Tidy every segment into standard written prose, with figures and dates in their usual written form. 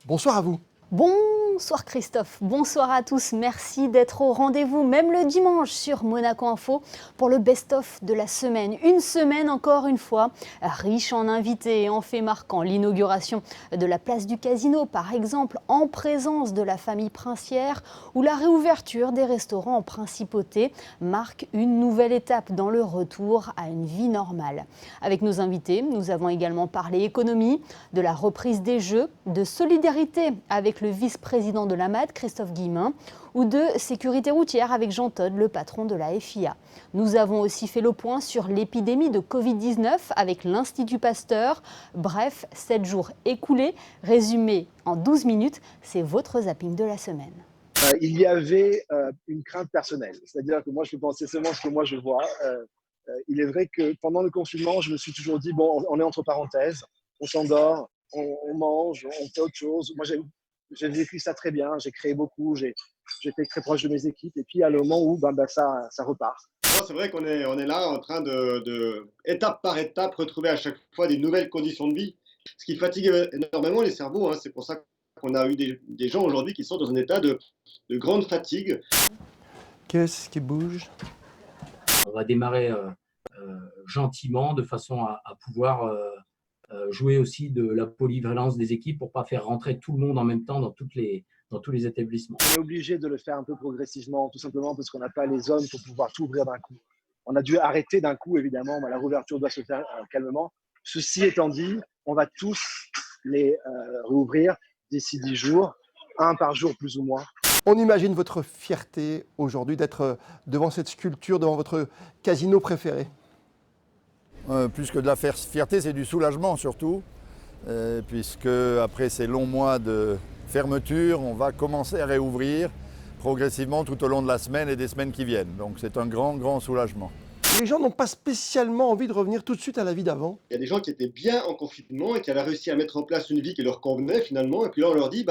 Bonsoir à vous. Bonsoir Christophe, bonsoir à tous, merci d'être au rendez-vous, même le dimanche sur Monaco Info pour le best-of de la semaine. Une semaine encore une fois, riche en invités et en faits marquants. L'inauguration de la place du Casino par exemple, en présence de la famille princière, ou la réouverture des restaurants en principauté marque une nouvelle étape dans le retour à une vie normale. Avec nos invités, nous avons également parlé économie, de la reprise des Jeux, de solidarité avec le vice-président de l'AMAD, Christophe Guillemin, ou de sécurité routière avec Jean Todt, le patron de la FIA. Nous avons aussi fait le point sur l'épidémie de Covid-19 avec l'Institut Pasteur. Bref, 7 jours écoulés, résumé en 12 minutes, c'est votre zapping de la semaine. Il y avait une crainte personnelle, c'est-à-dire que moi je peux penser seulement ce que moi je vois. Il est vrai que pendant le confinement, je me suis toujours dit, bon, on est entre parenthèses, on s'endort, on mange, on fait autre chose. Moi, j'ai vécu ça très bien, j'ai créé beaucoup, j'étais très proche de mes équipes. Et puis, il y a le moment où ça repart. C'est vrai qu'on est là en train de, étape par étape, retrouver à chaque fois des nouvelles conditions de vie. Ce qui fatigue énormément les cerveaux, hein. C'est pour ça qu'on a eu des gens aujourd'hui qui sont dans un état de grande fatigue. Qu'est-ce qui bouge ? On va démarrer gentiment de façon à pouvoir jouer aussi de la polyvalence des équipes pour ne pas faire rentrer tout le monde en même temps dans tous les établissements. On est obligé de le faire un peu progressivement, tout simplement parce qu'on n'a pas les hommes pour pouvoir tout ouvrir d'un coup. On a dû arrêter d'un coup, évidemment, mais la réouverture doit se faire calmement. Ceci étant dit, on va tous les rouvrir d'ici 10 jours, un par jour plus ou moins. On imagine votre fierté aujourd'hui d'être devant cette sculpture, devant votre casino préféré. Plus que de la fierté, c'est du soulagement surtout, puisque après ces longs mois de fermeture, on va commencer à réouvrir progressivement tout au long de la semaine et des semaines qui viennent. Donc c'est un grand, grand soulagement. Les gens n'ont pas spécialement envie de revenir tout de suite à la vie d'avant. Il y a des gens qui étaient bien en confinement et qui avaient réussi à mettre en place une vie qui leur convenait finalement. Et puis là, on leur dit,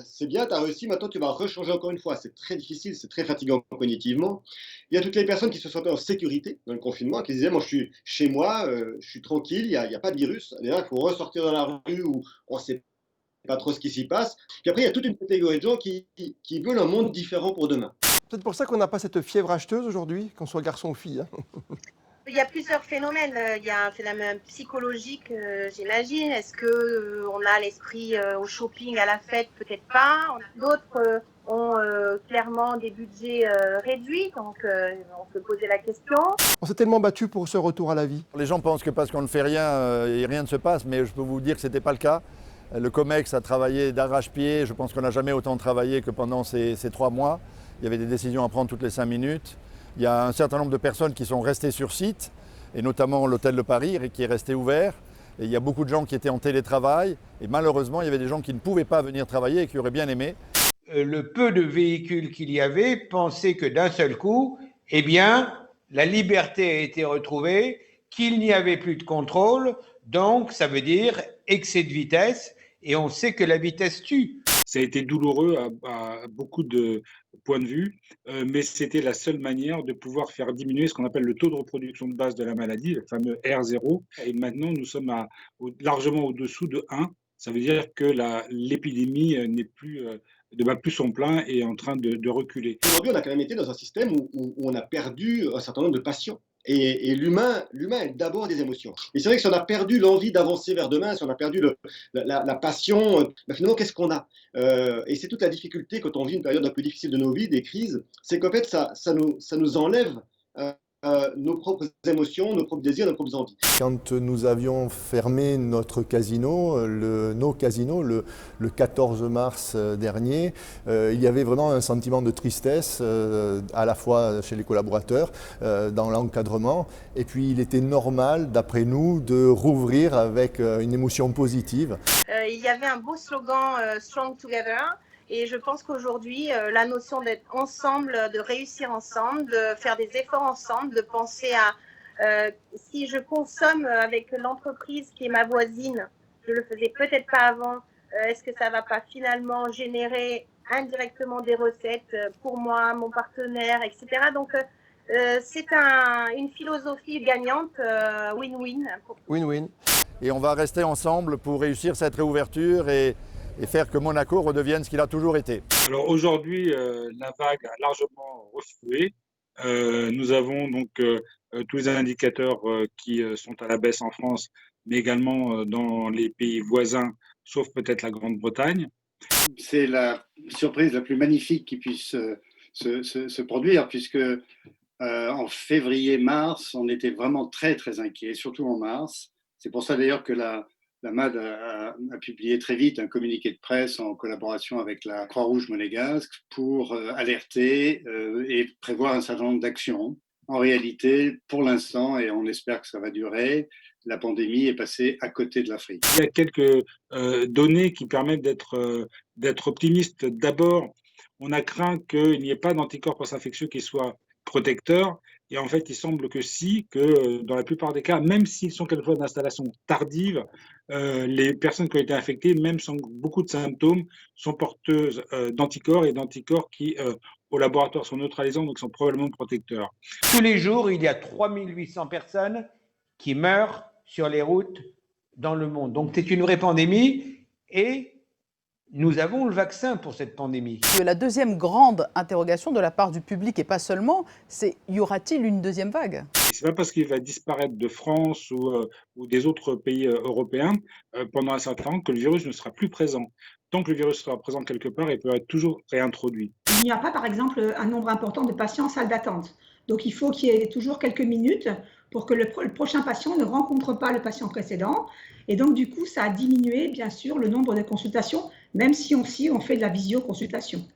c'est bien, tu as réussi, maintenant tu vas rechanger encore une fois. C'est très difficile, c'est très fatigant cognitivement. Il y a toutes les personnes qui se sentaient en sécurité dans le confinement, qui disaient, moi je suis chez moi, je suis tranquille, il n'y a pas de virus. Et là, il faut ressortir dans la rue où on ne sait pas trop ce qui s'y passe. Puis après, il y a toute une catégorie de gens qui veulent un monde différent pour demain. C'est peut-être pour ça qu'on n'a pas cette fièvre acheteuse aujourd'hui, qu'on soit garçon ou fille. Il y a plusieurs phénomènes. Il y a un phénomène psychologique, j'imagine. Est-ce qu'on a l'esprit au shopping, à la fête? Peut-être pas. D'autres ont clairement des budgets réduits, donc on peut poser la question. On s'est tellement battu pour ce retour à la vie. Les gens pensent que parce qu'on ne fait rien, rien ne se passe, mais je peux vous dire que ce n'était pas le cas. Le COMEX a travaillé d'arrache-pied. Je pense qu'on n'a jamais autant travaillé que pendant ces 3 mois. Il y avait des décisions à prendre toutes les 5 minutes. Il y a un certain nombre de personnes qui sont restées sur site, et notamment l'hôtel de Paris qui est resté ouvert. Et il y a beaucoup de gens qui étaient en télétravail. Et malheureusement, il y avait des gens qui ne pouvaient pas venir travailler et qui auraient bien aimé. Le peu de véhicules qu'il y avait pensaient que d'un seul coup, eh bien, la liberté a été retrouvée, qu'il n'y avait plus de contrôle. Donc, ça veut dire excès de vitesse. Et on sait que la vitesse tue. Ça a été douloureux à beaucoup de points de vue, mais c'était la seule manière de pouvoir faire diminuer ce qu'on appelle le taux de reproduction de base de la maladie, le fameux R0. Et maintenant, nous sommes largement au-dessous de 1. Ça veut dire que l'épidémie ne bat plus son plein et est en train de reculer. Aujourd'hui, on a quand même été dans un système où on a perdu un certain nombre de passions. Et l'humain est d'abord des émotions. Et c'est vrai que si on a perdu l'envie d'avancer vers demain, si on a perdu la passion, finalement, qu'est-ce qu'on a? Et c'est toute la difficulté quand on vit une période un peu difficile de nos vies, des crises, c'est qu'en fait, ça nous enlève nos propres émotions, nos propres désirs, nos propres envies. Quand nous avions fermé notre casino, nos casinos, le 14 mars dernier, il y avait vraiment un sentiment de tristesse, à la fois chez les collaborateurs, dans l'encadrement, et puis il était normal, d'après nous, de rouvrir avec une émotion positive. Il y avait un beau slogan « Strong Together ». Et je pense qu'aujourd'hui, la notion d'être ensemble, de réussir ensemble, de faire des efforts ensemble, de penser à si je consomme avec l'entreprise qui est ma voisine, je le faisais peut-être pas avant, est-ce que ça va pas finalement générer indirectement des recettes pour moi, mon partenaire, etc. Donc c'est une philosophie gagnante, win-win. Win-win. Et on va rester ensemble pour réussir cette réouverture et et faire que Monaco redevienne ce qu'il a toujours été. Alors aujourd'hui, la vague a largement reflué. Nous avons donc tous les indicateurs qui sont à la baisse en France, mais également dans les pays voisins, sauf peut-être la Grande-Bretagne. C'est la surprise la plus magnifique qui puisse se produire, puisque en février-mars, on était vraiment très très inquiets, surtout en mars. C'est pour ça d'ailleurs que la MAD a publié très vite un communiqué de presse en collaboration avec la Croix-Rouge monégasque pour alerter et prévoir un certain nombre d'actions. En réalité, pour l'instant, et on espère que ça va durer, la pandémie est passée à côté de l'Afrique. Il y a quelques données qui permettent d'être optimiste. D'abord, on a craint qu'il n'y ait pas d'anticorps post-infectieux qui soient protecteurs. Et en fait, il semble que dans la plupart des cas, même s'ils sont quelquefois d'installation tardive, les personnes qui ont été infectées, même sans beaucoup de symptômes, sont porteuses d'anticorps et d'anticorps qui, au laboratoire, sont neutralisants, donc sont probablement protecteurs. Tous les jours, il y a 3800 personnes qui meurent sur les routes dans le monde. Donc, c'est une vraie pandémie et nous avons le vaccin pour cette pandémie. La deuxième grande interrogation de la part du public, et pas seulement, c'est y aura-t-il une deuxième vague ? Ce n'est pas parce qu'il va disparaître de France ou des autres pays européens pendant un certain temps que le virus ne sera plus présent. Tant que le virus sera présent quelque part, il peut être toujours réintroduit. Il n'y a pas, par exemple, un nombre important de patients en salle d'attente. Donc, il faut qu'il y ait toujours quelques minutes pour que le prochain patient ne rencontre pas le patient précédent. Et donc, du coup, ça a diminué, bien sûr, le nombre de consultations, même si on fait de la visioconsultation.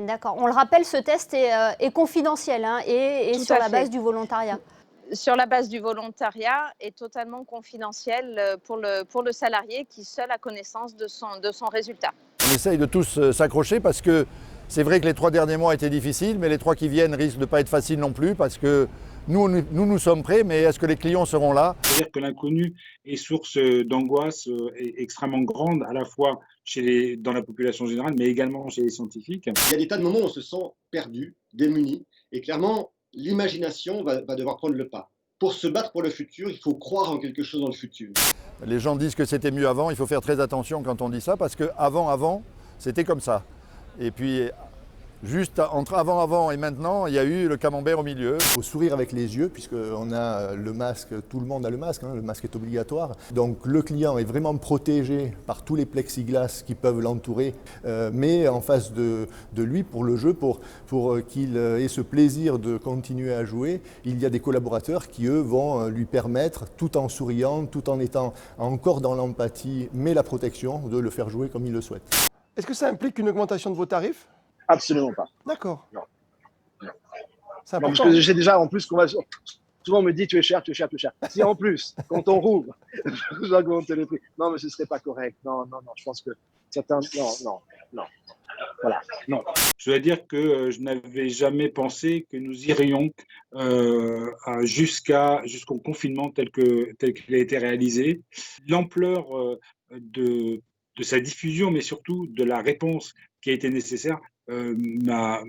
D'accord. On le rappelle, ce test est confidentiel et sur la base du volontariat. Sur la base du volontariat est totalement confidentiel pour le salarié qui seul a connaissance de son résultat. On essaye de tous s'accrocher parce que c'est vrai que les 3 derniers mois étaient difficiles, mais les 3 qui viennent risquent de ne pas être faciles non plus parce que nous sommes prêts, mais est-ce que les clients seront là ? C'est-à-dire que l'inconnu est source d'angoisse extrêmement grande, à la fois dans la population générale, mais également chez les scientifiques. Il y a des tas de moments où on se sent perdu, démuni, et clairement, l'imagination va devoir prendre le pas. Pour se battre pour le futur, il faut croire en quelque chose dans le futur. Les gens disent que c'était mieux avant, il faut faire très attention quand on dit ça, parce qu'avant, c'était comme ça. Et puis, juste entre avant et maintenant, il y a eu le camembert au milieu. Il faut sourire avec les yeux, puisqu'on a le masque, tout le monde a le masque est obligatoire. Donc le client est vraiment protégé par tous les plexiglas qui peuvent l'entourer, mais en face de lui, pour le jeu, pour qu'il ait ce plaisir de continuer à jouer, il y a des collaborateurs qui, eux, vont lui permettre, tout en souriant, tout en étant encore dans l'empathie, mais la protection, de le faire jouer comme il le souhaite. Est-ce que ça implique une augmentation de vos tarifs ? Absolument pas. D'accord. Non. C'est Non, important. parce que j'ai déjà, en plus, souvent on me dit tu es cher. Si en plus, quand on rouvre, je dois augmenter les prix. Non, mais ce ne serait pas correct. Non, je pense que certains. Non. Voilà, non. Je dois dire que je n'avais jamais pensé que nous irions jusqu'au confinement tel qu'il a été réalisé. L'ampleur de sa diffusion, mais surtout de la réponse qui a été nécessaire, m'a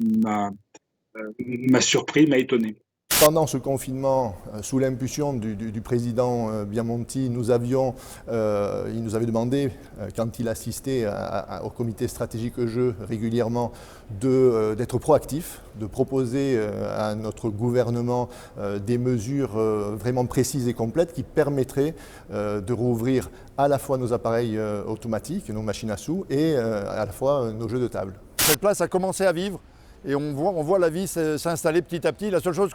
surpris, m'a étonné. Pendant ce confinement, sous l'impulsion du président Biamonti, il nous avait demandé, quand il assistait au comité stratégique jeu régulièrement, d'être proactif, de proposer à notre gouvernement des mesures vraiment précises et complètes qui permettraient de rouvrir à la fois nos appareils automatiques, nos machines à sous, et à la fois nos jeux de table. Cette place a commencé à vivre. Et on voit la vie s'installer petit à petit. La seule chose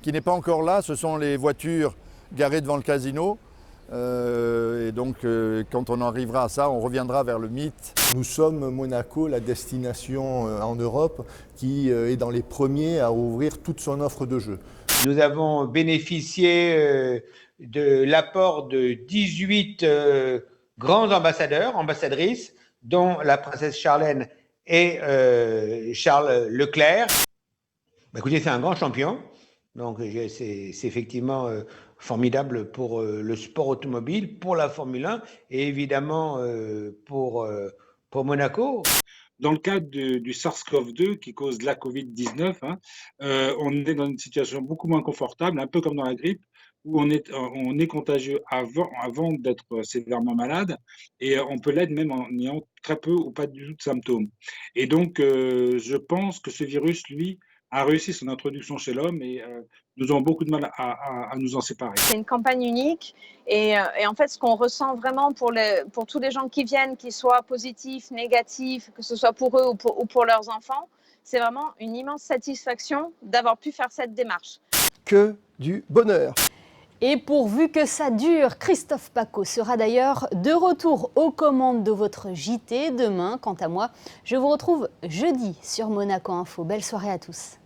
qui n'est pas encore là, ce sont les voitures garées devant le casino. Et donc, quand on arrivera à ça, on reviendra vers le mythe. Nous sommes Monaco, la destination en Europe qui est dans les premiers à ouvrir toute son offre de jeux. Nous avons bénéficié de l'apport de 18 grands ambassadeurs, ambassadrices, dont la princesse Charlène et Charles Leclerc. Écoutez, c'est un grand champion, donc c'est effectivement formidable pour le sport automobile, pour la Formule 1 et évidemment pour Monaco. Dans le cadre du SARS-CoV-2 qui cause la Covid-19, on est dans une situation beaucoup moins confortable, un peu comme dans la grippe, où on est contagieux avant d'être sévèrement malade, et on peut l'être même en ayant très peu ou pas du tout de symptômes. Et donc, je pense que ce virus, lui, a réussi son introduction chez l'homme, et nous avons beaucoup de mal à nous en séparer. C'est une campagne unique, et en fait, ce qu'on ressent vraiment pour tous les gens qui viennent, qu'ils soient positifs, négatifs, que ce soit pour eux ou pour leurs enfants, c'est vraiment une immense satisfaction d'avoir pu faire cette démarche. Que du bonheur! Et pourvu que ça dure, Christophe Pacaud sera d'ailleurs de retour aux commandes de votre JT demain. Quant à moi, je vous retrouve jeudi sur Monaco Info. Belle soirée à tous.